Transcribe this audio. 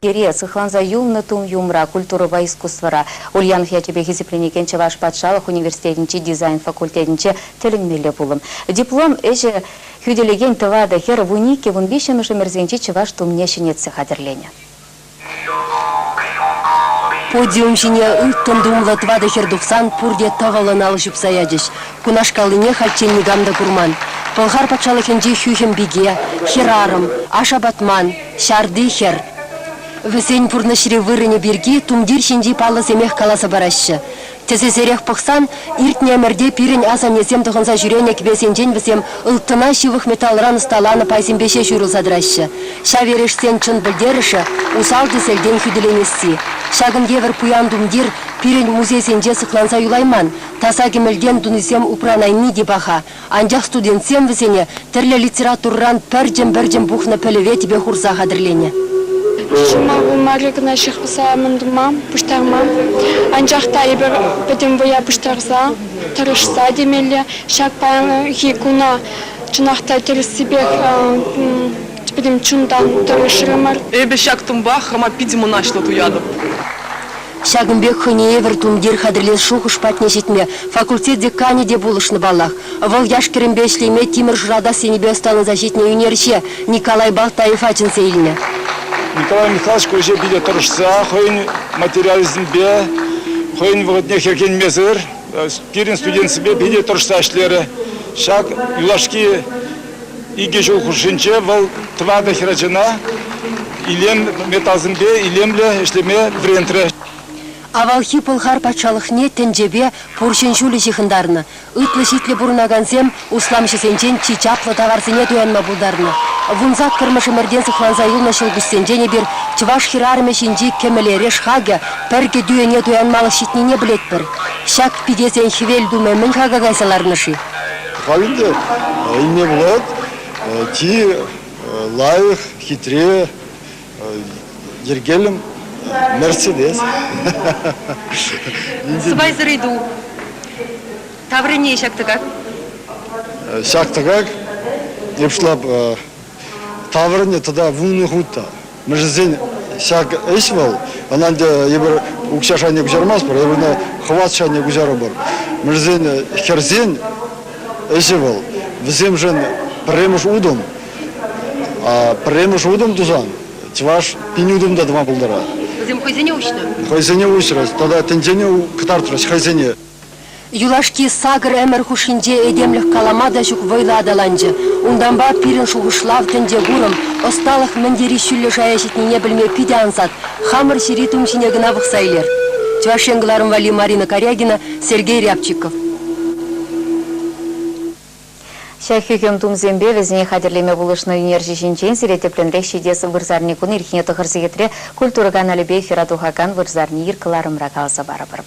Гере сыхланза юлны тум юмра культура искусствора. Ульянов ячебе хизипленекен Чаваш Патшалық университетінче дизайн факультетінче теліңмелі булым. Диплом эже хүделеген тывады хер в унике вун бишеміші мерзенче Чаваш тумне шенетсе хадырлене. Подиум жіне ұлттын думлы тывады хер дұқсан пұрде тағалын алышып саядыш. Кунашкалыне хальчен негамда курман. Пылғар патшалықынже хюхем биге, херарым, ашабатман, шарды хер. Весен пурнышыры вырыне берги тумдир шинди палы семех каласа барашы. Тезесерех пықсан, иртне әмірде пирін асан есем тұғынса жүренек бесенжен бісем ұлттына шивых металлран ұсталаны пайсенбеше жүрілса дырашы. Ша верешсен чын білдеріші, усал деселден хүділенесі. Шагын евер пуян думдир пирін музейсенже сықланса юлайман. Таса кемелден дунысем упранайны дебаха. Анжақ студентсем весене тірлі литературран пәрджем бухна пәлеве тебе хурса қадырлене. Шумагу марыгына шықпыса мындыма, пұштарма. Анжақта ебір бәдім бұя пұштарса, тұрышса демелі. Шақ баян хикуна чынақта терісібек бәдім чундан тұрышырымар. Эбе шақ тұмба хама пидиму нашлы туяды. Шагымбек хынеевер тумдир хадырлес шухыш патне жетме. Факультет декане де булышны балах. Вол яшкерімбе шлеме Тимир жырада сенебе останы защитне юнерше Николай Балтаев ачын сейліне. Николай Михайлович көже биде тұрышса, қойын материализмбе, қойын вғытне херкен мезір, пирин студентсібе биде тұрышса әшлері. Шак юлашки иге жол құшынче, вол тывады херачына, илем метазымбе, илемлі ішлеме врентрі. Авалхи пылғар патшалықне тенжебе пұршын жүлі жихындарны. Үтлі шитлі бұрынағансем усламшы сенчен чичаплы тағарсыне туянма бұлдарны. Вунзак кірмішы мәрден сықланза юлны шылғыстенжене бір Чываш хирарме шинжи кемелері шхаге пәрге дүйене туянмалы шитнене білет бір. Шак пидесен хивел думемін хага гайсаларнышы. Халінде ине бұлад, ти лайық, хитре, ергелім, Мерседес. Сыбайзыр иду. Таврыне шактыгак? Шактыгак. Епшлап таврыне туда вуны хутта. Межзен шак эшвал, ананде ебір укшашане гүжармас бар, ебірне хватшане гүжары бар. Межзен херзен эшвал, візем жен премыш удым. Премыш удым тузан. Чываш пинюдым да два бұлдара. Зем хойзене учны? Хойзене учрас, тогда тенжене кытартырас, хойзене. Юлашки сагыр әмір хушинже эдемлік каламада жүк войла адаланжы. Унданба пирин шуғышлав тенде гурым, осталық міндері шүлі жаяшетнене білме пиде ансат, хамыр ширитум шинегіна вықсайлер. Чувашенгларым Вали Марина Корягина, Сергей Рябчиков. Шахюкем тумзембе везіне хадерлеме булышны энергии жинчен сиретеплендек шидесі вырзарни күн ирхіне тұғырсы кетіре культура каналебе фиратухакан вырзарни иркыларым ракалса барабыр.